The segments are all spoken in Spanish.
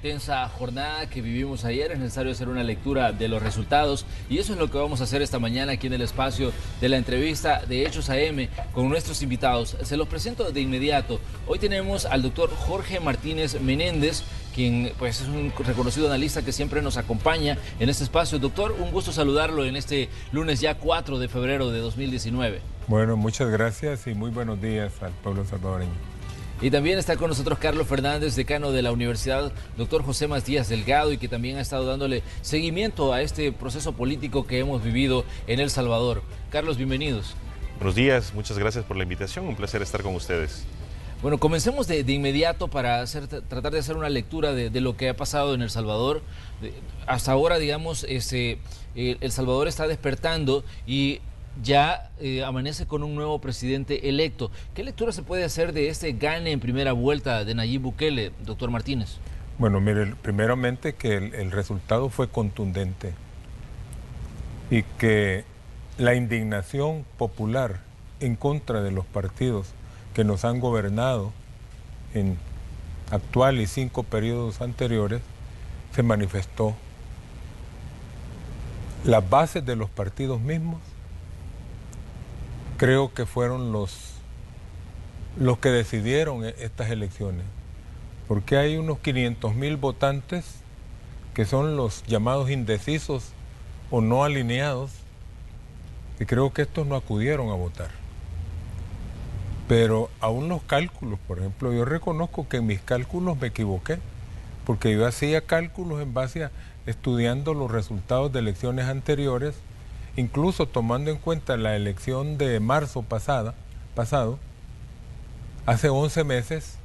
tensa jornada que vivimos ayer, es necesario hacer una lectura de los resultados y eso es lo que vamos a hacer esta mañana aquí en el espacio de la entrevista de Hechos AM con nuestros invitados. Se los presento de inmediato. Hoy tenemos al doctor Jorge Martínez Menéndez, quien pues es un reconocido analista que siempre nos acompaña en este espacio. Doctor, un gusto saludarlo en este lunes ya 4 de febrero de 2019. Bueno, muchas gracias y muy buenos días al pueblo salvadoreño. Y también está con nosotros Carlos Fernández, decano de la Universidad Dr. José Matías Delgado, y que también ha estado dándole seguimiento a este proceso político que hemos vivido en El Salvador. Carlos, bienvenidos. Buenos días, muchas gracias por la invitación, un placer estar con ustedes. Bueno, comencemos de inmediato para tratar de hacer una lectura de lo que ha pasado en El Salvador. Hasta ahora, digamos, El Salvador está despertando y ya amanece con un nuevo presidente electo. ¿Qué lectura se puede hacer de este gane en primera vuelta de Nayib Bukele, doctor Martínez? Bueno, mire, primeramente que el resultado fue contundente y que la indignación popular en contra de los partidos que nos han gobernado en actual y 5 periodos anteriores se manifestó. Las bases de los partidos mismos creo que fueron los que decidieron estas elecciones, porque hay unos 500,000 votantes que son los llamados indecisos o no alineados, y creo que estos no acudieron a votar. Pero aún los cálculos, por ejemplo, yo reconozco que en mis cálculos me equivoqué, porque yo hacía cálculos en base a estudiando los resultados de elecciones anteriores, incluso tomando en cuenta la elección de marzo pasado, hace 11 meses,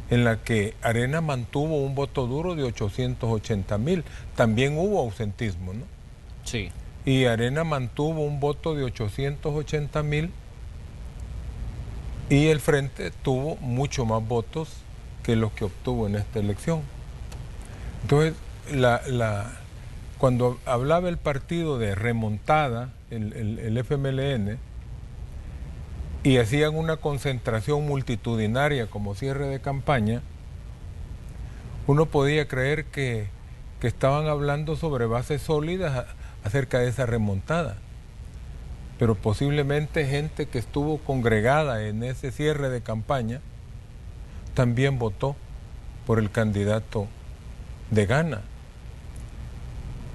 en la que Arena mantuvo un voto duro de 880,000. También hubo ausentismo, ¿no? Sí. Y Arena mantuvo un voto de 880,000 y el Frente tuvo mucho más votos que los que obtuvo en esta elección. Entonces, cuando hablaba el partido de remontada, el FMLN, y hacían una concentración multitudinaria como cierre de campaña, uno podía creer que estaban hablando sobre bases sólidas acerca de esa remontada. Pero posiblemente gente que estuvo congregada en ese cierre de campaña también votó por el candidato de Gana.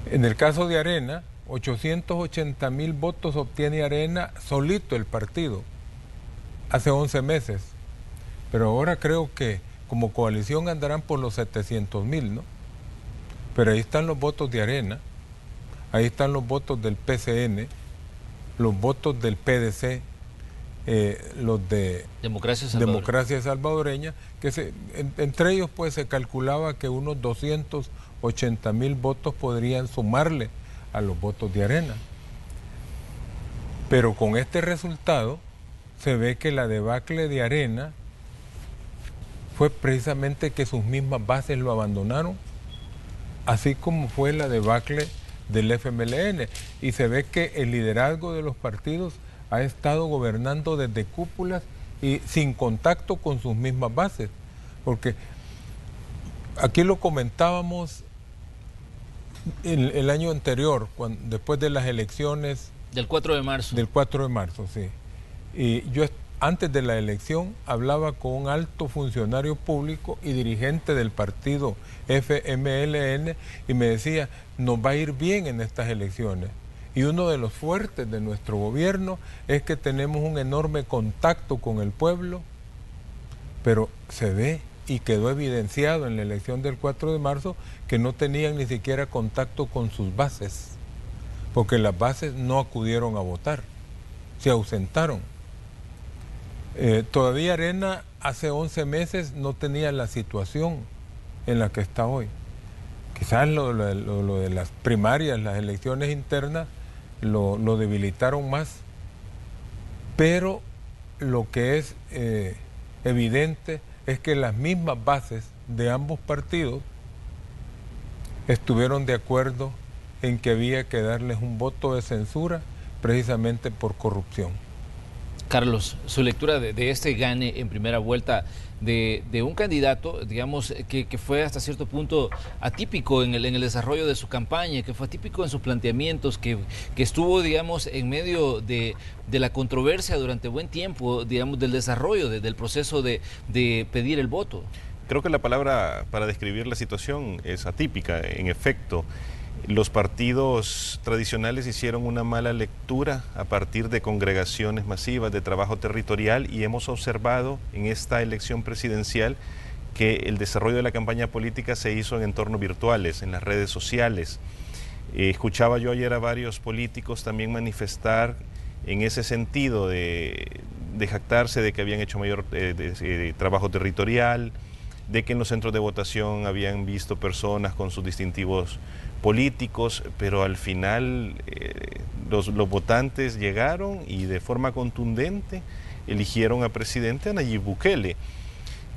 En el caso de Arena, 880,000 votos obtiene Arena solito el partido, hace 11 meses. Pero ahora creo que como coalición andarán por los 700,000, ¿no? Pero ahí están los votos de Arena, ahí están los votos del PCN, los votos del PDC, los de Democracia Salvadoreña, que entre ellos pues se calculaba que unos 280,000 votos podrían sumarle a los votos de Arena. Pero con este resultado se ve que la debacle de Arena fue precisamente que sus mismas bases lo abandonaron, así como fue la debacle del FMLN, y se ve que el liderazgo de los partidos ha estado gobernando desde cúpulas y sin contacto con sus mismas bases, porque aquí lo comentábamos el año anterior, después de las elecciones del 4 de marzo. Del 4 de marzo, sí. Y yo antes de la elección hablaba con un alto funcionario público y dirigente del partido FMLN y me decía, nos va a ir bien en estas elecciones. Y uno de los fuertes de nuestro gobierno es que tenemos un enorme contacto con el pueblo, pero se ve y quedó evidenciado en la elección del 4 de marzo que no tenían ni siquiera contacto con sus bases, porque las bases no acudieron a votar, se ausentaron. Todavía Arena hace 11 meses no tenía la situación en la que está hoy. Quizás lo de las primarias, las elecciones internas, lo debilitaron más, pero lo que es evidente es que las mismas bases de ambos partidos estuvieron de acuerdo en que había que darles un voto de censura precisamente por corrupción. Carlos, su lectura de este gane en primera vuelta de un candidato, digamos, que fue hasta cierto punto atípico en el desarrollo de su campaña, que fue atípico en sus planteamientos, que estuvo, digamos, en medio de la controversia durante buen tiempo, digamos, del desarrollo, del proceso de pedir el voto. Creo que la palabra para describir la situación es atípica. En efecto, los partidos tradicionales hicieron una mala lectura a partir de congregaciones masivas de trabajo territorial y hemos observado en esta elección presidencial que el desarrollo de la campaña política se hizo en entornos virtuales, en las redes sociales. Escuchaba yo ayer a varios políticos también manifestar en ese sentido de jactarse de que habían hecho mayor trabajo territorial, de que en los centros de votación habían visto personas con sus distintivos políticos, pero al final los votantes llegaron y de forma contundente eligieron a presidente a Nayib Bukele.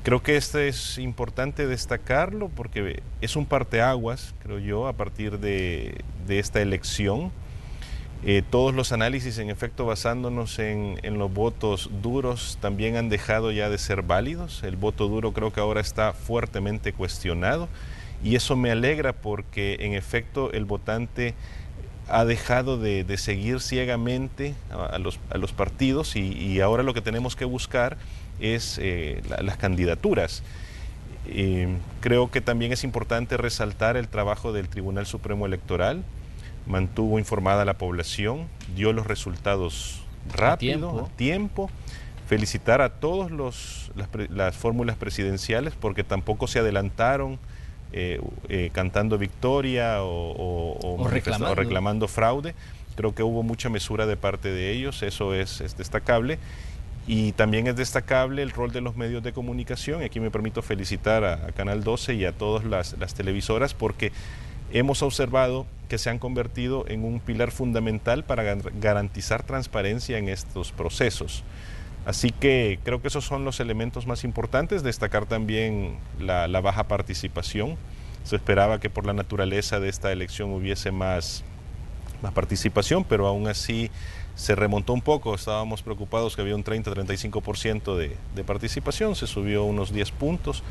Creo que esto es importante destacarlo porque es un parteaguas, creo yo, a partir de esta elección. Todos los análisis, en efecto, basándonos en los votos duros, también han dejado ya de ser válidos. El voto duro creo que ahora está fuertemente cuestionado y eso me alegra porque, en efecto, el votante ha dejado de seguir ciegamente a los partidos y ahora lo que tenemos que buscar es las candidaturas. Creo que también es importante resaltar el trabajo del Tribunal Supremo Electoral. Mantuvo informada a la población, dio los resultados rápido, a tiempo. Felicitar a todos las fórmulas presidenciales porque tampoco se adelantaron cantando victoria o reclamando fraude. Creo que hubo mucha mesura de parte de ellos, eso es destacable. Y también es destacable el rol de los medios de comunicación. Aquí me permito felicitar a Canal 12 y a todas las televisoras porque hemos observado que se han convertido en un pilar fundamental para garantizar transparencia en estos procesos. Así que creo que esos son los elementos más importantes. Destacar también la baja participación. Se esperaba que por la naturaleza de esta elección hubiese más participación, pero aún así se remontó un poco. Estábamos preocupados que había un 30-35% de participación, se subió unos 10 puntos.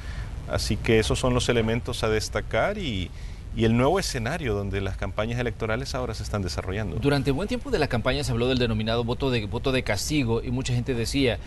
Así que esos son los elementos a destacar y el nuevo escenario donde las campañas electorales ahora se están desarrollando. Durante buen tiempo de la campaña se habló del denominado voto de castigo y mucha gente decía,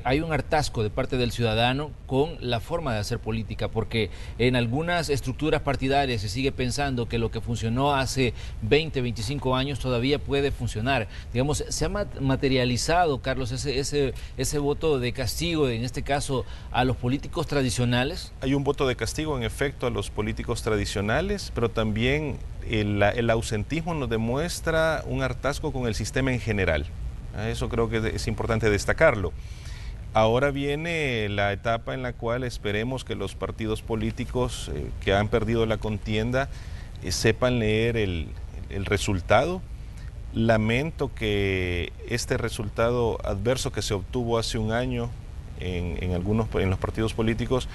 hay un hartazgo de parte del ciudadano con la forma de hacer política, porque en algunas estructuras partidarias se sigue pensando que lo que funcionó hace 20, 25 años todavía puede funcionar. Digamos, ¿se ha materializado, Carlos, ese voto de castigo, en este caso, a los políticos tradicionales? Hay un voto de castigo, en efecto, a los políticos tradicionales, pero también el ausentismo nos demuestra un hartazgo con el sistema en general. Eso creo que es importante destacarlo. Ahora viene la etapa en la cual esperemos que los partidos políticos que han perdido la contienda sepan leer el resultado. Lamento que este resultado adverso que se obtuvo hace un año en los partidos políticos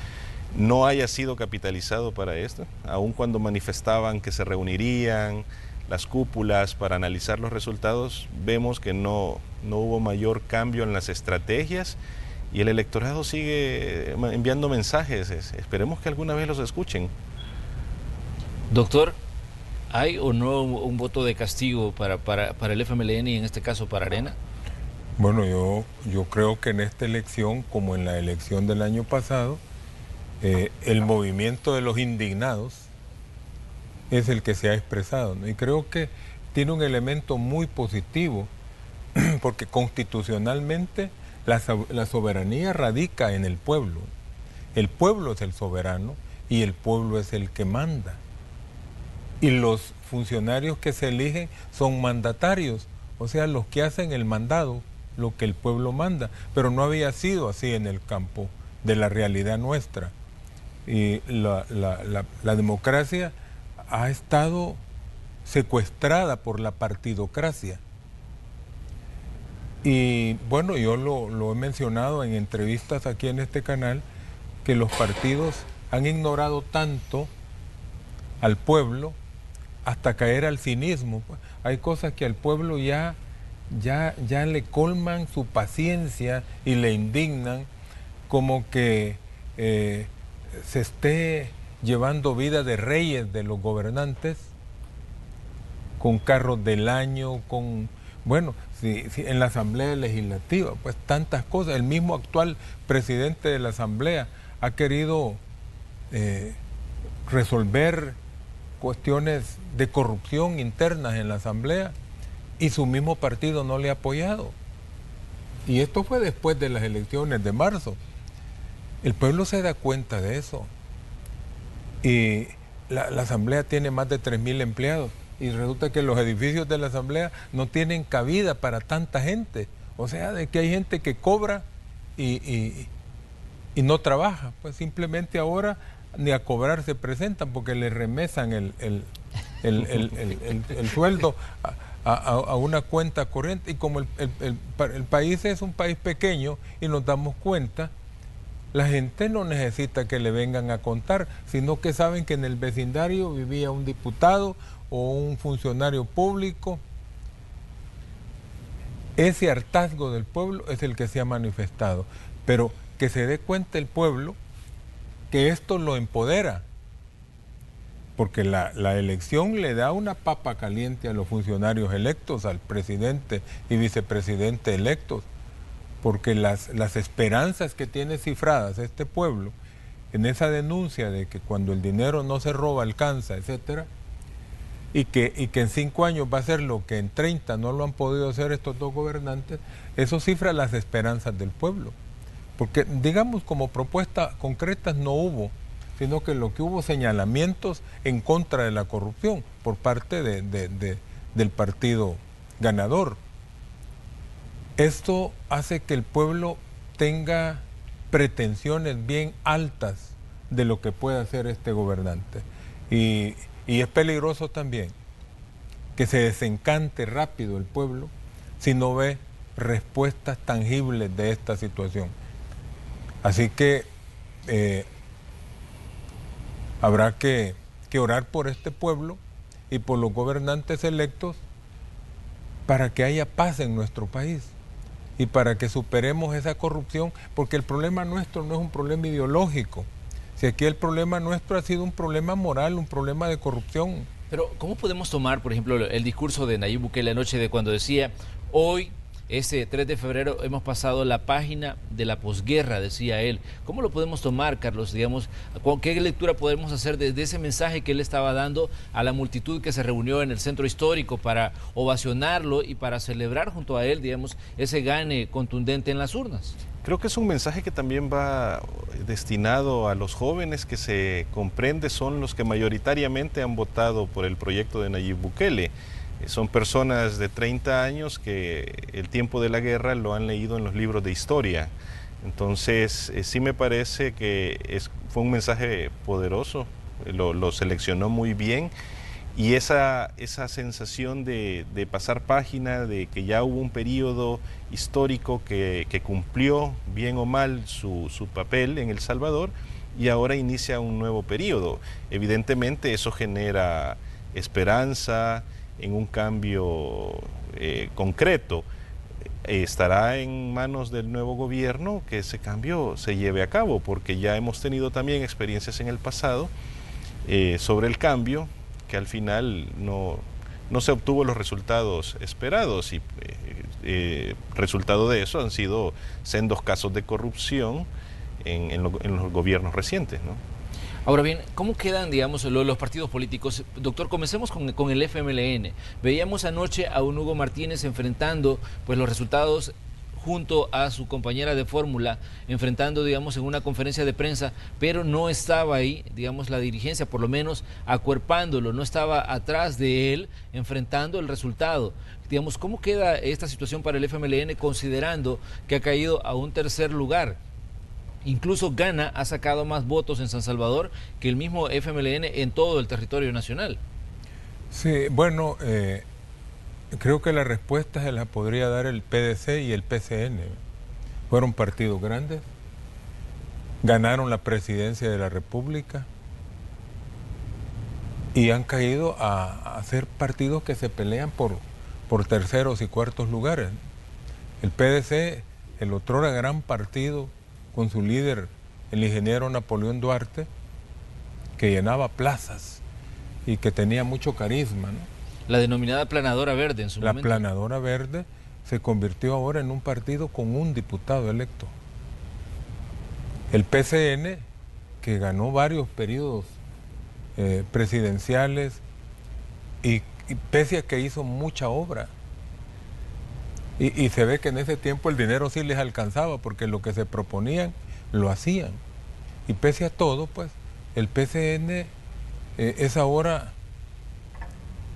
no haya sido capitalizado para esto, aun cuando manifestaban que se reunirían las cúpulas para analizar los resultados, vemos que no hubo mayor cambio en las estrategias y el electorado sigue enviando mensajes. Esperemos que alguna vez los escuchen. Doctor, ¿hay o no un voto de castigo para el FMLN y en este caso para Arena? Bueno, yo creo que en esta elección, como en la elección del año pasado, el movimiento de los indignados es el que se ha expresado, ¿no? Y creo que tiene un elemento muy positivo porque constitucionalmente la soberanía radica en el pueblo. El pueblo es el soberano y el pueblo es el que manda. Y los funcionarios que se eligen son mandatarios, o sea, los que hacen el mandado, lo que el pueblo manda. Pero no había sido así en el campo de la realidad nuestra. Y la democracia ha estado secuestrada por la partidocracia. Y bueno, yo lo he mencionado en entrevistas aquí en este canal, que los partidos han ignorado tanto al pueblo hasta caer al cinismo. Hay cosas que al pueblo ya ya le colman su paciencia y le indignan como que se esté llevando vida de reyes de los gobernantes, con carros del año, con... Bueno, si en la Asamblea Legislativa, pues tantas cosas. El mismo actual presidente de la Asamblea ha querido resolver cuestiones de corrupción internas en la Asamblea y su mismo partido no le ha apoyado. Y esto fue después de las elecciones de marzo. El pueblo se da cuenta de eso. Y la Asamblea tiene más de 3.000 empleados. Y resulta que los edificios de la Asamblea no tienen cabida para tanta gente. O sea, de que hay gente que cobra y no trabaja. Pues simplemente ahora ni a cobrar se presentan porque le remesan el sueldo a una cuenta corriente. Y como el país es un país pequeño y nos damos cuenta, la gente no necesita que le vengan a contar, sino que saben que en el vecindario vivía un diputado o un funcionario público. Ese hartazgo del pueblo es el que se ha manifestado, pero que se dé cuenta el pueblo que esto lo empodera, porque la elección le da una papa caliente a los funcionarios electos, al presidente y vicepresidente electos, porque las esperanzas que tiene cifradas este pueblo en esa denuncia de que cuando el dinero no se roba alcanza, etcétera, y que en 5 años va a ser lo que en 30 no lo han podido hacer estos dos gobernantes, eso cifra las esperanzas del pueblo. Porque, digamos, como propuestas concretas no hubo, sino que lo que hubo señalamientos en contra de la corrupción por parte del partido ganador. Esto hace que el pueblo tenga pretensiones bien altas de lo que puede hacer este gobernante. Y es peligroso también que se desencante rápido el pueblo si no ve respuestas tangibles de esta situación. Así que habrá que orar por este pueblo y por los gobernantes electos para que haya paz en nuestro país y para que superemos esa corrupción, porque el problema nuestro no es un problema ideológico. Si aquí el problema nuestro ha sido un problema moral, un problema de corrupción. Pero, ¿cómo podemos tomar, por ejemplo, el discurso de Nayib Bukele anoche de cuando decía, hoy, ese 3 de febrero, hemos pasado la página de la posguerra, decía él? ¿Cómo lo podemos tomar, Carlos? Digamos, ¿qué lectura podemos hacer desde ese mensaje que él estaba dando a la multitud que se reunió en el centro histórico para ovacionarlo y para celebrar junto a él, digamos, ese gane contundente en las urnas? Creo que es un mensaje que también va destinado a los jóvenes, que se comprende son los que mayoritariamente han votado por el proyecto de Nayib Bukele. Son personas de 30 años que el tiempo de la guerra lo han leído en los libros de historia. Entonces, sí me parece que fue un mensaje poderoso, lo seleccionó muy bien. Y esa sensación de pasar página, de que ya hubo un periodo histórico que cumplió bien o mal su papel en El Salvador y ahora inicia un nuevo periodo. Evidentemente eso genera esperanza en un cambio concreto. Estará en manos del nuevo gobierno que ese cambio se lleve a cabo, porque ya hemos tenido también experiencias en el pasado sobre el cambio, que al final no se obtuvo los resultados esperados y resultado de eso han sido sendos casos de corrupción en los gobiernos recientes, ¿no? Ahora bien, ¿cómo quedan, digamos, los partidos políticos? Doctor, comencemos con el FMLN. Veíamos anoche a un Hugo Martínez enfrentando pues los resultados junto a su compañera de fórmula, enfrentando, digamos, en una conferencia de prensa, pero no estaba ahí, digamos, la dirigencia, por lo menos acuerpándolo, no estaba atrás de él, enfrentando el resultado. Digamos, ¿cómo queda esta situación para el FMLN, considerando que ha caído a un tercer lugar? Incluso Gana ha sacado más votos en San Salvador que el mismo FMLN en todo el territorio nacional. Sí, bueno, creo que la respuesta se la podría dar el PDC y el PCN. Fueron partidos grandes, ganaron la presidencia de la República y han caído a ser partidos que se pelean por terceros y cuartos lugares. El PDC, el otrora gran partido, con su líder, el ingeniero Napoleón Duarte, que llenaba plazas y que tenía mucho carisma, ¿no? La denominada planadora verde en su momento. La planadora verde se convirtió ahora en un partido con un diputado electo. El PCN, que ganó varios periodos presidenciales y pese a que hizo mucha obra. Y se ve que en ese tiempo el dinero sí les alcanzaba porque lo que se proponían lo hacían. Y pese a todo, pues, el PCN es ahora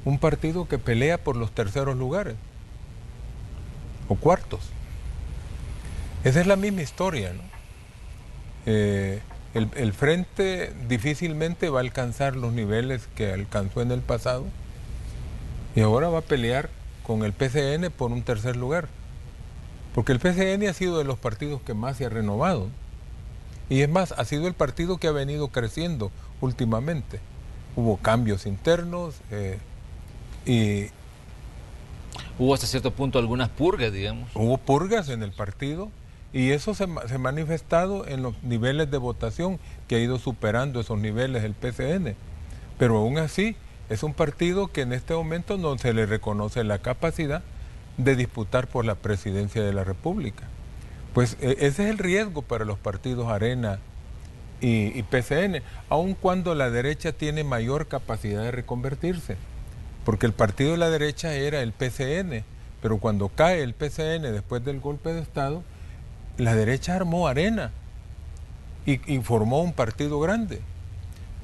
un partido que pelea por los terceros lugares o cuartos. Esa es la misma historia, ¿no? El Frente difícilmente va a alcanzar los niveles que alcanzó en el pasado y ahora va a pelear con el PCN por un tercer lugar, porque el PCN ha sido de los partidos que más se ha renovado y es más, ha sido el partido que ha venido creciendo últimamente. Hubo cambios internos y hubo hasta cierto punto algunas purgas, digamos. Hubo purgas en el partido y eso se ha manifestado en los niveles de votación que ha ido superando esos niveles el PCN, pero aún así es un partido que en este momento no se le reconoce la capacidad de disputar por la presidencia de la República. Pues ese es el riesgo para los partidos Arena y PCN, aun cuando la derecha tiene mayor capacidad de reconvertirse, porque el partido de la derecha era el PCN, pero cuando cae el PCN después del golpe de Estado, la derecha armó Arena y formó un partido grande.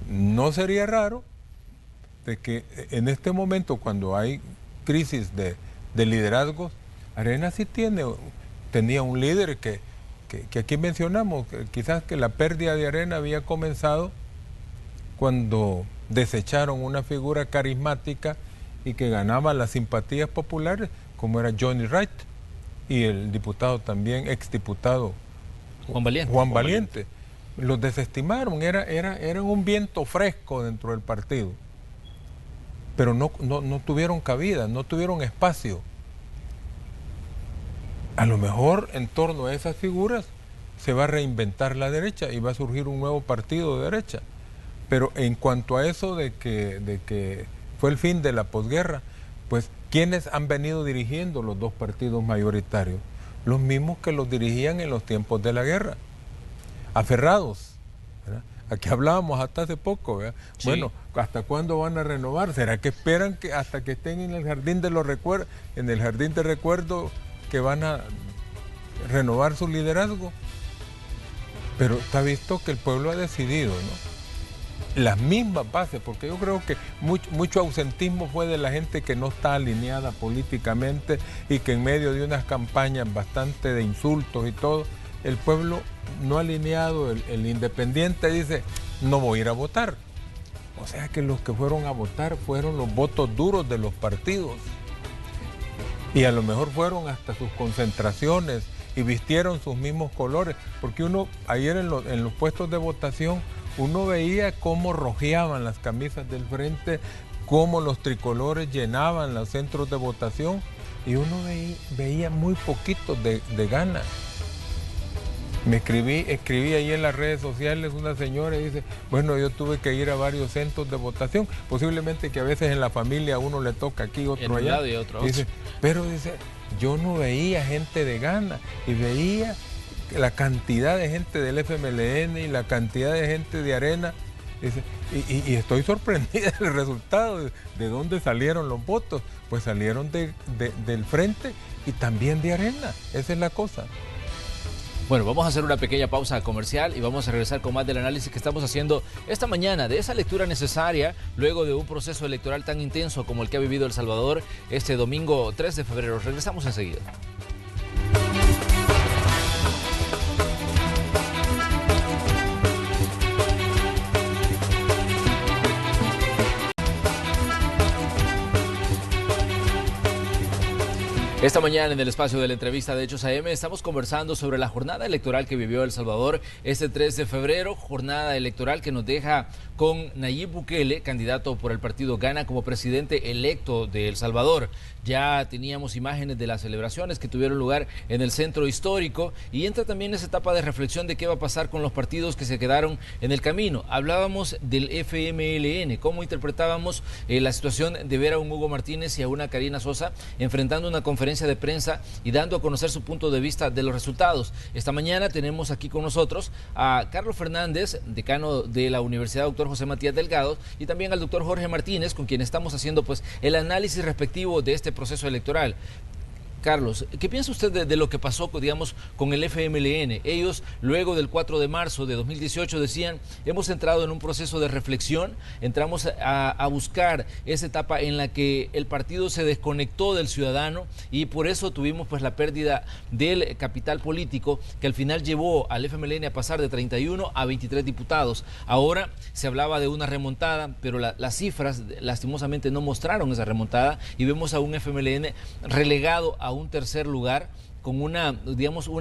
No sería raro de que en este momento, cuando hay crisis de liderazgos, Arena sí tenía un líder que aquí mencionamos, que quizás que la pérdida de Arena había comenzado cuando desecharon una figura carismática y que ganaba las simpatías populares, como era Johnny Wright, y el diputado también, exdiputado Juan Valiente. Los desestimaron, eran un viento fresco dentro del partido, pero no tuvieron cabida, no tuvieron espacio. A lo mejor en torno a esas figuras se va a reinventar la derecha y va a surgir un nuevo partido de derecha. Pero en cuanto a eso de que fue el fin de la posguerra, pues ¿quiénes han venido dirigiendo los dos partidos mayoritarios? Los mismos que los dirigían en los tiempos de la guerra, aferrados, ¿verdad? Aquí hablábamos hasta hace poco, ¿verdad? Sí. Bueno, ¿hasta cuándo van a renovar? ¿Será que esperan que hasta que estén en el jardín de los recuerdos, en el jardín de recuerdo, que van a renovar su liderazgo? Pero está visto que el pueblo ha decidido, ¿no? Las mismas bases, porque yo creo que mucho ausentismo fue de la gente que no está alineada políticamente y que en medio de unas campañas bastante de insultos y todo, el pueblo no alineado, el independiente dice, no voy a ir a votar. O sea que los que fueron a votar fueron los votos duros de los partidos. Y a lo mejor fueron hasta sus concentraciones y vistieron sus mismos colores, porque uno ayer en los puestos de votación uno veía cómo rojeaban las camisas del Frente, cómo los tricolores llenaban los centros de votación y uno veía muy poquito de gana. Escribí ahí en las redes sociales una señora y dice, bueno, yo tuve que ir a varios centros de votación, posiblemente que a veces en la familia uno le toca aquí, otro allá. Y otro. Dice, pero dice, yo no veía gente de gana y veía la cantidad de gente del FMLN y la cantidad de gente de Arena. Dice, y estoy sorprendida del resultado, de dónde salieron los votos. Pues salieron del Frente y también de Arena. Esa es la cosa. Bueno, vamos a hacer una pequeña pausa comercial y vamos a regresar con más del análisis que estamos haciendo esta mañana, de esa lectura necesaria luego de un proceso electoral tan intenso como el que ha vivido El Salvador este domingo 3 de febrero. Regresamos enseguida. Esta mañana en el espacio de la entrevista de Hechos AM estamos conversando sobre la jornada electoral que vivió El Salvador este 3 de febrero, jornada electoral que nos deja con Nayib Bukele, candidato por el partido Gana como presidente electo de El Salvador. Ya teníamos imágenes de las celebraciones que tuvieron lugar en el centro histórico y entra también esa etapa de reflexión de qué va a pasar con los partidos que se quedaron en el camino. Hablábamos del FMLN, cómo interpretábamos la situación de ver a un Hugo Martínez y a una Karina Sosa enfrentando una conferencia de prensa y dando a conocer su punto de vista de los resultados. Esta mañana tenemos aquí con nosotros a Carlos Fernández, decano de la Universidad Dr. José Matías Delgado, y también al doctor Jorge Martínez, con quien estamos haciendo pues el análisis respectivo de este proceso electoral. Carlos, ¿qué piensa usted de lo que pasó, digamos, con el FMLN? Ellos, luego del 4 de marzo de 2018, decían, hemos entrado en un proceso de reflexión, entramos a buscar esa etapa en la que el partido se desconectó del ciudadano y por eso tuvimos pues la pérdida del capital político que al final llevó al FMLN a pasar de 31 a 23 diputados. Ahora se hablaba de una remontada, pero las cifras lastimosamente no mostraron esa remontada y vemos a un FMLN relegado a un tercer lugar con una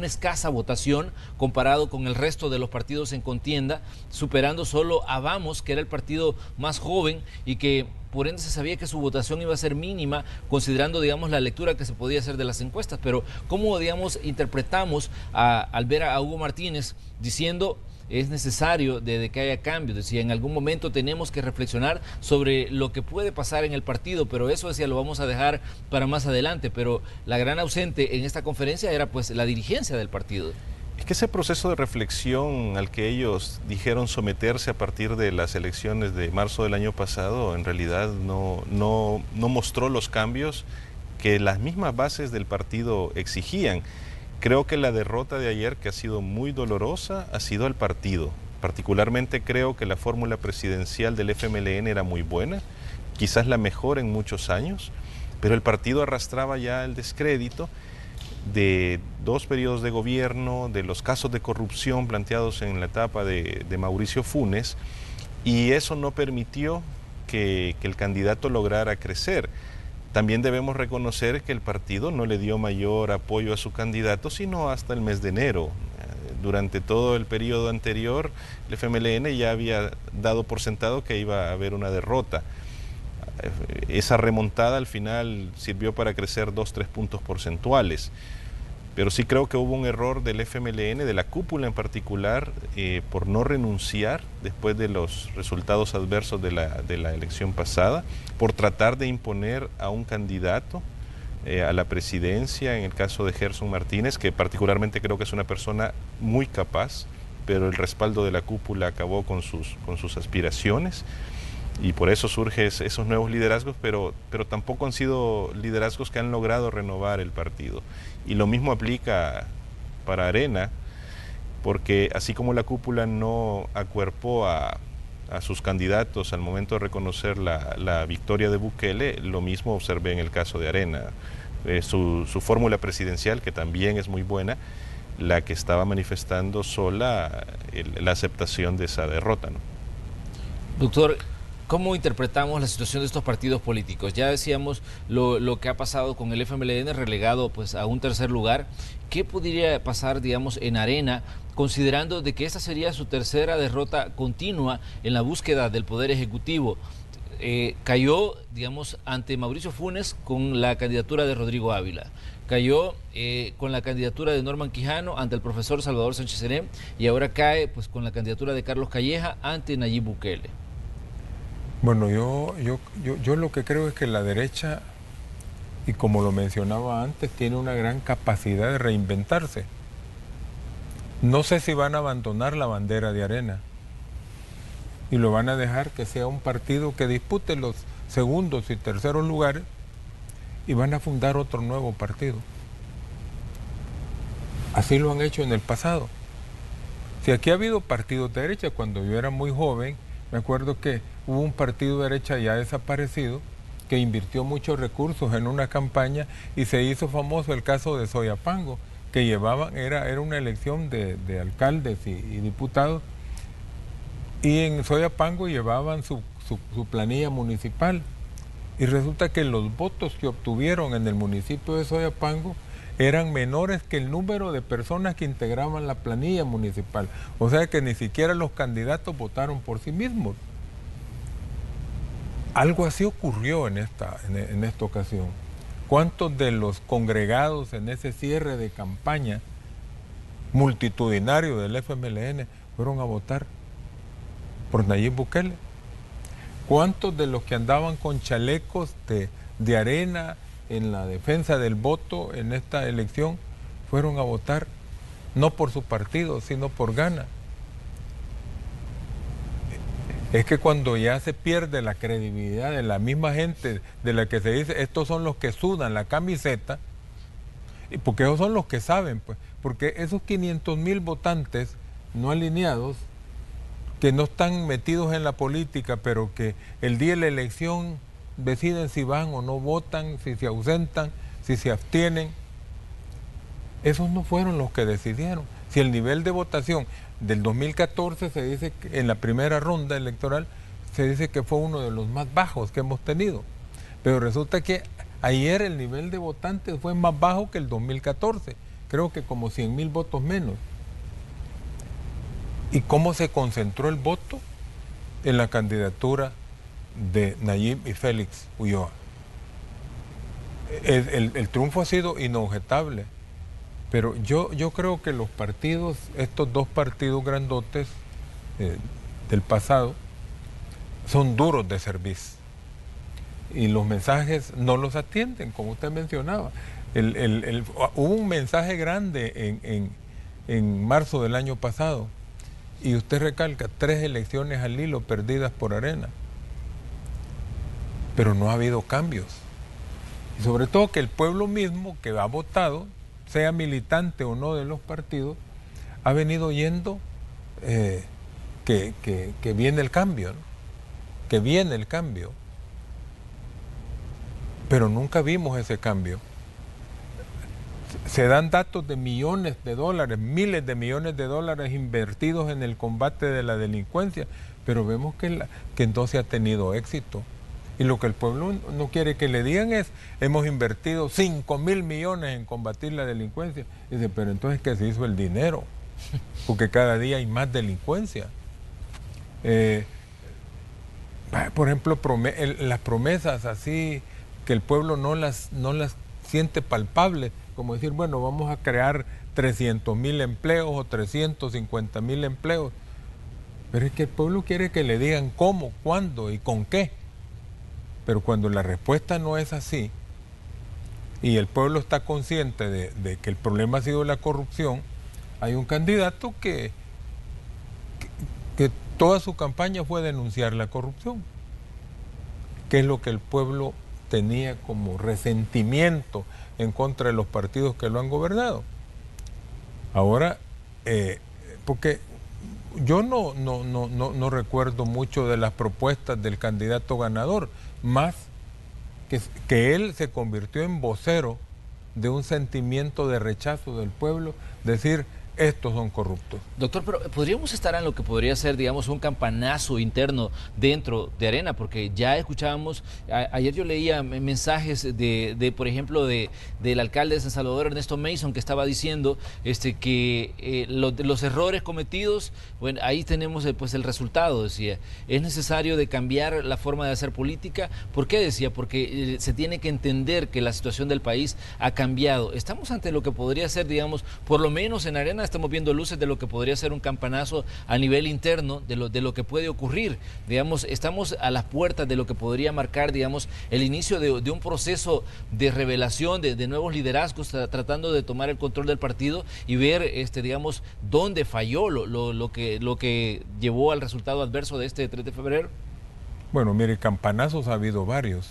escasa votación comparado con el resto de los partidos en contienda, superando solo a Vamos, que era el partido más joven y que por ende se sabía que su votación iba a ser mínima, considerando, digamos, la lectura que se podía hacer de las encuestas. Pero ¿cómo, digamos, interpretamos al ver a Hugo Martínez diciendo es necesario de que haya cambios? Decía, en algún momento tenemos que reflexionar sobre lo que puede pasar en el partido, pero eso, decía, lo vamos a dejar para más adelante. Pero la gran ausente en esta conferencia era pues la dirigencia del partido. Es que ese proceso de reflexión al que ellos dijeron someterse a partir de las elecciones de marzo del año pasado, en realidad no mostró los cambios que las mismas bases del partido exigían. Creo que la derrota de ayer, que ha sido muy dolorosa, ha sido al partido. Particularmente creo que la fórmula presidencial del FMLN era muy buena, quizás la mejor en muchos años, pero el partido arrastraba ya el descrédito de 2 periodos de gobierno, de los casos de corrupción planteados en la etapa de Mauricio Funes, y eso no permitió que el candidato lograra crecer. También debemos reconocer que el partido no le dio mayor apoyo a su candidato, sino hasta el mes de enero. Durante todo el periodo anterior, el FMLN ya había dado por sentado que iba a haber una derrota. Esa remontada al final sirvió para crecer 2-3 puntos porcentuales. Pero sí creo que hubo un error del FMLN, de la cúpula en particular, por no renunciar después de los resultados adversos de la elección pasada, por tratar de imponer a un candidato a la presidencia, en el caso de Gerson Martínez, que particularmente creo que es una persona muy capaz, pero el respaldo de la cúpula acabó con sus aspiraciones. Y por eso surgen esos nuevos liderazgos, pero tampoco han sido liderazgos que han logrado renovar el partido. Y lo mismo aplica para Arena, porque así como la cúpula no acuerpó a sus candidatos al momento de reconocer la victoria de Bukele, lo mismo observé en el caso de Arena. Su fórmula presidencial, que también es muy buena, la que estaba manifestando sola la aceptación de esa derrota, ¿no? Doctor, ¿cómo interpretamos la situación de estos partidos políticos? Ya decíamos lo que ha pasado con el FMLN relegado pues a un tercer lugar. ¿Qué podría pasar, digamos, en Arena, considerando de que esta sería su tercera derrota continua en la búsqueda del Poder Ejecutivo? Cayó, digamos, ante Mauricio Funes con la candidatura de Rodrigo Ávila. Cayó con la candidatura de Norman Quijano ante el profesor Salvador Sánchez Serén y ahora cae pues con la candidatura de Carlos Calleja ante Nayib Bukele. Bueno, yo lo que creo es que la derecha, y como lo mencionaba antes, tiene una gran capacidad de reinventarse. No sé si van a abandonar la bandera de Arena y lo van a dejar que sea un partido que dispute los segundos y terceros lugares y van a fundar otro nuevo partido. Así lo han hecho en el pasado. Si aquí ha habido partidos de derecha, cuando yo era muy joven, me acuerdo que hubo un partido de derecha ya desaparecido que invirtió muchos recursos en una campaña y se hizo famoso el caso de Soyapango, que llevaban, era una elección de alcaldes y diputados, y en Soyapango llevaban su planilla municipal Y resulta que los votos que obtuvieron en el municipio de Soyapango eran menores que el número de personas que integraban la planilla municipal. O sea que ni siquiera los candidatos votaron por sí mismos. Algo así ocurrió en esta ocasión. ¿Cuántos de los congregados en ese cierre de campaña multitudinario del FMLN fueron a votar por Nayib Bukele? ¿Cuántos de los que andaban con chalecos de arena en la defensa del voto en esta elección fueron a votar no por su partido, sino por Gana? Es que cuando ya se pierde la credibilidad de la misma gente de la que se dice, estos son los que sudan la camiseta, porque esos son los que saben, pues, porque esos 500,000 votantes no alineados, que no están metidos en la política, pero que el día de la elección deciden si van o no votan, si se ausentan, si se abstienen, esos no fueron los que decidieron. Si el nivel de votación del 2014 se dice que en la primera ronda electoral se dice que fue uno de los más bajos que hemos tenido, pero resulta que ayer el nivel de votantes fue más bajo que el 2014, creo que como 100,000 votos menos. ¿Y cómo se concentró el voto? En la candidatura de Nayib y Félix Ulloa. El triunfo ha sido inobjetable, pero yo creo que los partidos, estos dos partidos grandotes del pasado, son duros de servicio y los mensajes no los atienden, como usted mencionaba. Hubo un mensaje grande en marzo del año pasado y usted recalca 3 elecciones al hilo perdidas por Arena, pero no ha habido cambios. Y sobre todo que el pueblo mismo que ha votado, sea militante o no de los partidos, ha venido oyendo que viene el cambio, ¿no? Que viene el cambio. Pero nunca vimos ese cambio. Se dan datos de millones de dólares, miles de millones de dólares invertidos en el combate de la delincuencia, pero vemos que no se ha tenido éxito. Y lo que el pueblo no quiere que le digan es, hemos invertido 5,000 millones en combatir la delincuencia. Y dice, pero entonces, ¿qué se hizo el dinero? Porque cada día hay más delincuencia. Por ejemplo, las promesas así, que el pueblo no las siente palpables, como decir, bueno, vamos a crear 300,000 empleos o 350,000 empleos. Pero es que el pueblo quiere que le digan cómo, cuándo y con qué. Pero cuando la respuesta no es así y el pueblo está consciente de que el problema ha sido la corrupción, hay un candidato que toda su campaña fue denunciar la corrupción, que es lo que el pueblo tenía como resentimiento en contra de los partidos que lo han gobernado. Ahora, porque yo no recuerdo mucho de las propuestas del candidato ganador, más que él se convirtió en vocero de un sentimiento de rechazo del pueblo, decir, estos son corruptos. Doctor, pero podríamos estar en lo que podría ser, digamos, un campanazo interno dentro de Arena, porque ya escuchábamos, ayer yo leía mensajes por ejemplo, del alcalde de San Salvador, Ernesto Mason, que estaba diciendo que los errores cometidos, bueno, ahí tenemos pues el resultado, decía. Es necesario de cambiar la forma de hacer política. ¿Por qué decía? Porque se tiene que entender que la situación del país ha cambiado. Estamos ante lo que podría ser, digamos, por lo menos en Arena, estamos viendo luces de lo que podría ser un campanazo a nivel interno de lo que puede ocurrir. Digamos, estamos a las puertas de lo que podría marcar, digamos, el inicio de un proceso de revelación de nuevos liderazgos, tratando de tomar el control del partido y ver, digamos, dónde falló lo que llevó al resultado adverso de este 3 de febrero. Bueno, mire, campanazos ha habido varios.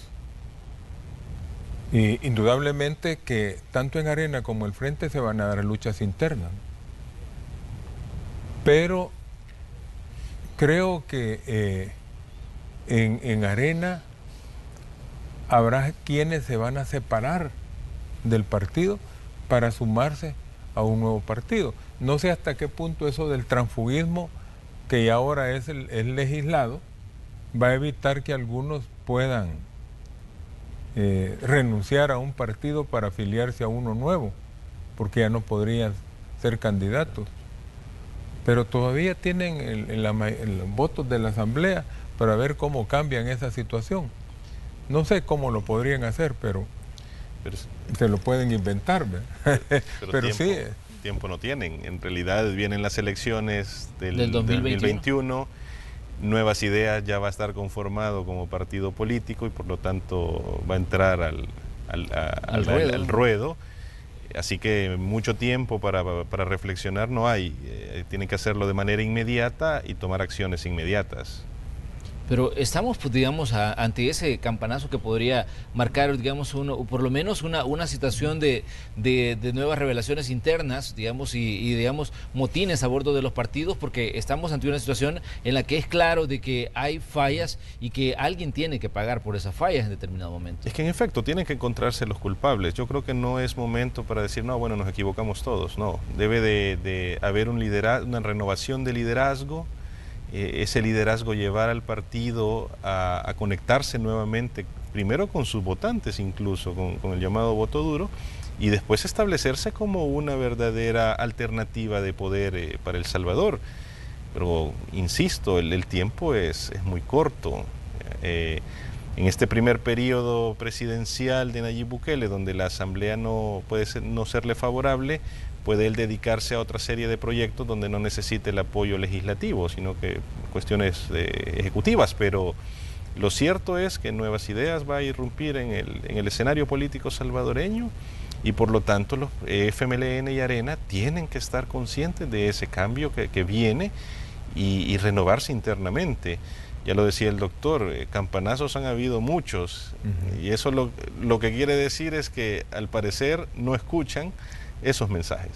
Y indudablemente que tanto en Arena como el Frente se van a dar luchas internas. Pero creo que en Arena habrá quienes se van a separar del partido para sumarse a un nuevo partido. No sé hasta qué punto eso del transfugismo, que ya ahora es legislado, va a evitar que algunos puedan renunciar a un partido para afiliarse a uno nuevo, porque ya no podrían ser candidatos. Pero todavía tienen los votos de la Asamblea para ver cómo cambian esa situación. No sé cómo lo podrían hacer, pero se lo pueden inventar. Pero tiempo, sí. Tiempo no tienen. En realidad vienen las elecciones del 2021. Nuevas Ideas ya va a estar conformado como partido político y por lo tanto va a entrar al ruedo. Así que mucho tiempo para reflexionar no hay. Tienen que hacerlo de manera inmediata y tomar acciones inmediatas. Pero estamos, pues, digamos, ante ese campanazo que podría marcar, digamos, por lo menos una situación de nuevas revelaciones internas, digamos, y digamos, motines a bordo de los partidos, porque estamos ante una situación en la que es claro de que hay fallas y que alguien tiene que pagar por esas fallas en determinado momento. Es que en efecto tienen que encontrarse los culpables. Yo creo que no es momento para decir, no, bueno, nos equivocamos todos. No, debe de haber una renovación de liderazgo. Ese liderazgo llevar al partido a conectarse nuevamente, primero con sus votantes incluso, con el llamado voto duro, y después establecerse como una verdadera alternativa de poder para El Salvador. Pero, insisto, el tiempo es muy corto. En este primer periodo presidencial de Nayib Bukele, donde la Asamblea no puede no serle favorable, puede él dedicarse a otra serie de proyectos donde no necesite el apoyo legislativo, sino que cuestiones ejecutivas. Pero lo cierto es que Nuevas Ideas va a irrumpir en el escenario político salvadoreño y por lo tanto los FMLN y Arena tienen que estar conscientes de ese cambio que viene y renovarse internamente. Ya lo decía el doctor, campanazos han habido muchos, y eso lo que quiere decir es que al parecer no escuchan esos mensajes.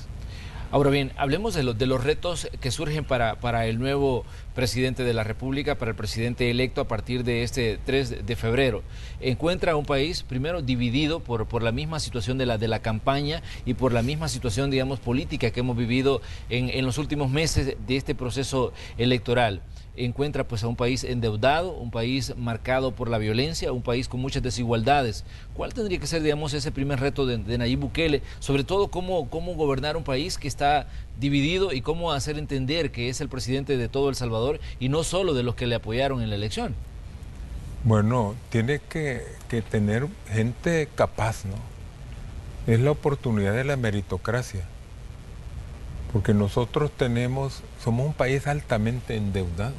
Ahora bien, hablemos de los retos que surgen para el nuevo presidente de la República, para el presidente electo a partir de este 3 de febrero. Encuentra un país, primero, dividido por la misma situación de la campaña y por la misma situación, digamos, política que hemos vivido en los últimos meses de este proceso electoral. Encuentra pues a un país endeudado, un país marcado por la violencia, un país con muchas desigualdades. ¿Cuál tendría que ser, digamos, ese primer reto de Nayib Bukele? Sobre todo, cómo gobernar un país que está dividido y cómo hacer entender que es el presidente de todo El Salvador y no solo de los que le apoyaron en la elección. Bueno, tiene que tener gente capaz, ¿no? Es la oportunidad de la meritocracia. Porque nosotros somos un país altamente endeudado.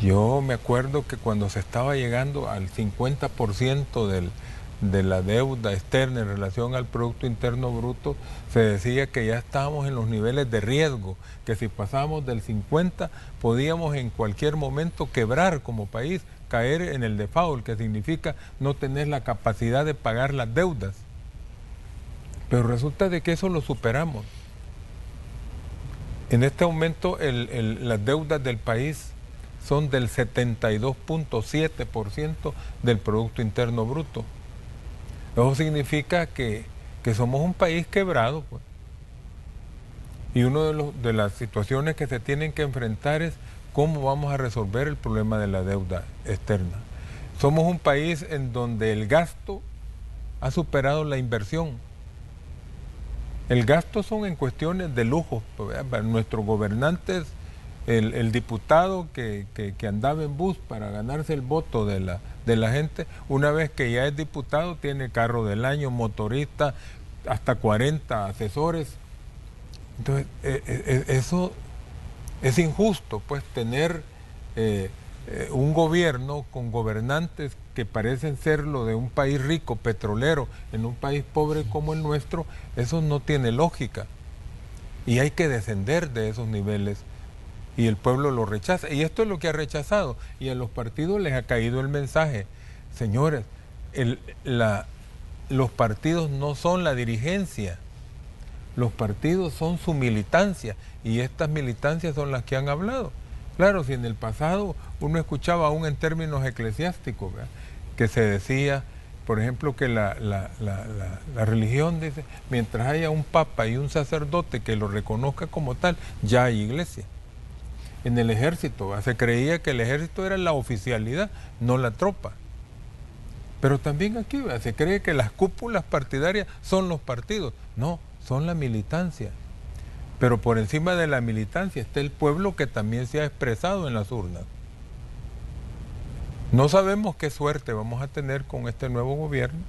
Yo me acuerdo que cuando se estaba llegando al 50% de la deuda externa en relación al Producto Interno Bruto, se decía que ya estábamos en los niveles de riesgo, que si pasábamos del 50 podíamos en cualquier momento quebrar como país, caer en el default, que significa no tener la capacidad de pagar las deudas. Pero resulta de que eso lo superamos. En este momento las deudas del país son del 72.7% del Producto Interno Bruto. Eso significa que somos un país quebrado, pues. Y una de las situaciones que se tienen que enfrentar es cómo vamos a resolver el problema de la deuda externa. Somos un país en donde el gasto ha superado la inversión. El gasto son en cuestiones de lujo. Nuestros gobernantes, el diputado que andaba en bus para ganarse el voto de la gente, una vez que ya es diputado, tiene carro del año, motorista, hasta 40 asesores. Entonces, eso es injusto, pues, tener un gobierno con gobernantes que parecen ser lo de un país rico, petrolero, en un país pobre como el nuestro. Eso no tiene lógica. Y hay que descender de esos niveles. Y el pueblo lo rechaza. Y esto es lo que ha rechazado. Y a los partidos les ha caído el mensaje. Señores, los partidos no son la dirigencia. Los partidos son su militancia. Y estas militancias son las que han hablado. Claro, si en el pasado uno escuchaba aún en términos eclesiásticos, ¿verdad?, que se decía, por ejemplo, que la religión dice, mientras haya un papa y un sacerdote que lo reconozca como tal, ya hay iglesia. En el ejército, se creía que el ejército era la oficialidad, no la tropa. Pero también aquí se cree que las cúpulas partidarias son los partidos. No, son la militancia. Pero por encima de la militancia está el pueblo que también se ha expresado en las urnas. No sabemos qué suerte vamos a tener con este nuevo gobierno,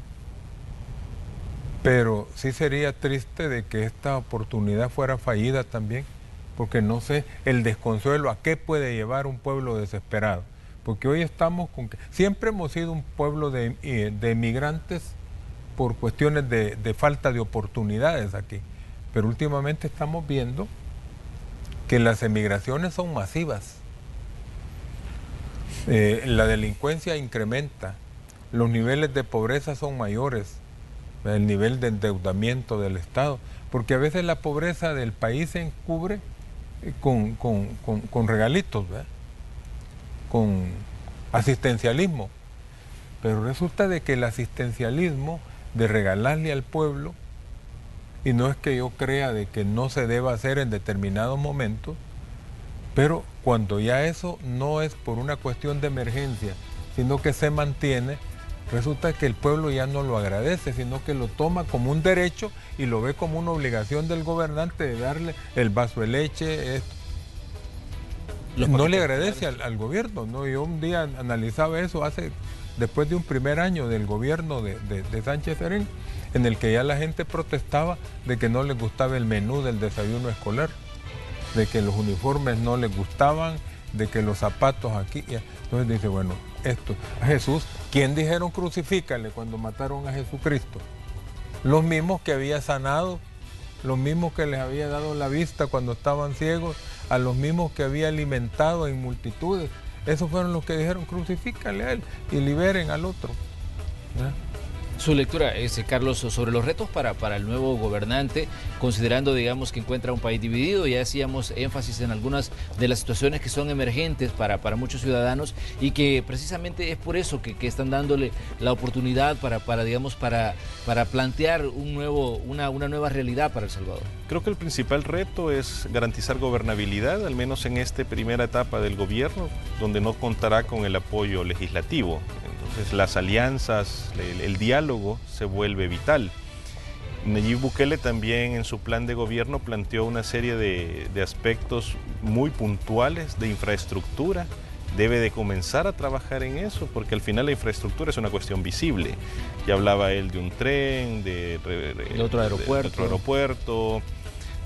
pero sí sería triste de que esta oportunidad fuera fallida también, porque no sé el desconsuelo a qué puede llevar un pueblo desesperado. Porque hoy estamos con que siempre hemos sido un pueblo de emigrantes por cuestiones de falta de oportunidades aquí. Pero últimamente estamos viendo que las emigraciones son masivas. La delincuencia incrementa, los niveles de pobreza son mayores, el nivel de endeudamiento del Estado, porque a veces la pobreza del país se encubre con regalitos, ¿verdad? Con asistencialismo. Pero resulta de que el asistencialismo de regalarle al pueblo, y no es que yo crea de que no se deba hacer en determinados momentos, pero cuando ya eso no es por una cuestión de emergencia, sino que se mantiene, resulta que el pueblo ya no lo agradece, sino que lo toma como un derecho y lo ve como una obligación del gobernante de darle el vaso de leche, esto. No le agradece al gobierno, ¿no? Yo un día analizaba eso después de un primer año del gobierno de Sánchez Serén, en el que ya la gente protestaba de que no les gustaba el menú del desayuno escolar, de que los uniformes no les gustaban, de que los zapatos aquí. Entonces dice, bueno, esto, a Jesús, ¿quién dijeron crucifícale cuando mataron a Jesucristo? Los mismos que había sanado, los mismos que les había dado la vista cuando estaban ciegos, a los mismos que había alimentado en multitudes. Esos fueron los que dijeron crucifícale a él y liberen al otro. ¿Ya? Su lectura, Carlos, sobre los retos para el nuevo gobernante, considerando, digamos, que encuentra un país dividido. Ya hacíamos énfasis en algunas de las situaciones que son emergentes para muchos ciudadanos y que precisamente es por eso que están dándole la oportunidad para plantear una nueva realidad para El Salvador. Creo que el principal reto es garantizar gobernabilidad, al menos en esta primera etapa del gobierno, donde no contará con el apoyo legislativo. Entonces las alianzas, el diálogo se vuelve vital. Nayib Bukele también en su plan de gobierno planteó una serie de aspectos muy puntuales de infraestructura. Debe de comenzar a trabajar en eso, porque al final la infraestructura es una cuestión visible. Ya hablaba él de un tren, de otro aeropuerto.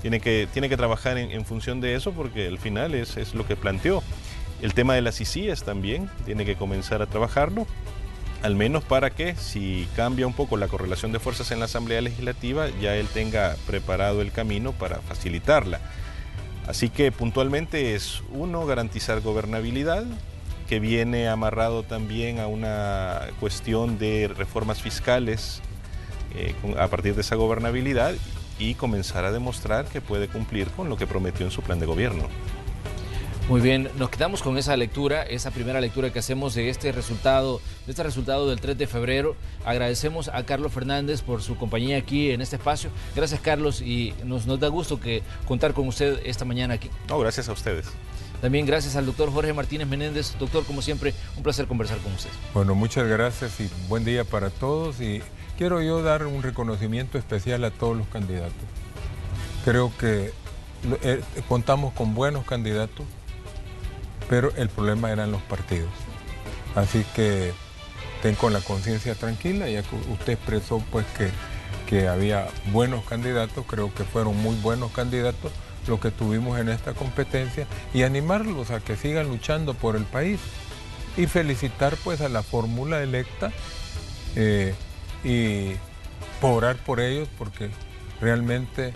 Tiene que trabajar en función de eso, porque al final es lo que planteó. El tema de las ICIES también tiene que comenzar a trabajarlo, al menos para que, si cambia un poco la correlación de fuerzas en la Asamblea Legislativa, ya él tenga preparado el camino para facilitarla. Así que puntualmente es, uno, garantizar gobernabilidad, que viene amarrado también a una cuestión de reformas fiscales a partir de esa gobernabilidad, y comenzar a demostrar que puede cumplir con lo que prometió en su plan de gobierno. Muy bien, nos quedamos con esa lectura, esa primera lectura que hacemos de este resultado del 3 de febrero. Agradecemos a Carlos Fernández por su compañía aquí en este espacio. Gracias, Carlos, y nos da gusto contar con usted esta mañana aquí. No, gracias a ustedes. También gracias al doctor Jorge Martínez Menéndez. Doctor, como siempre, un placer conversar con usted. Bueno, muchas gracias y buen día para todos. Y quiero yo dar un reconocimiento especial a todos los candidatos. Creo que contamos con buenos candidatos, pero el problema eran los partidos. Así que ten con la conciencia tranquila, ya que usted expresó pues que había buenos candidatos, creo que fueron muy buenos candidatos los que tuvimos en esta competencia, y animarlos a que sigan luchando por el país y felicitar pues a la fórmula electa y orar por ellos, porque realmente,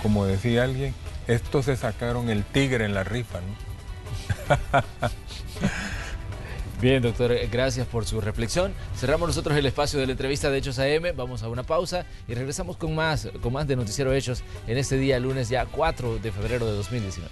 como decía alguien, estos se sacaron el tigre en la rifa, ¿no? Bien, doctor, gracias por su reflexión. Cerramos nosotros el espacio de la entrevista de Hechos AM, vamos a una pausa y regresamos con más de Noticiero Hechos en este día lunes ya 4 de febrero de 2019.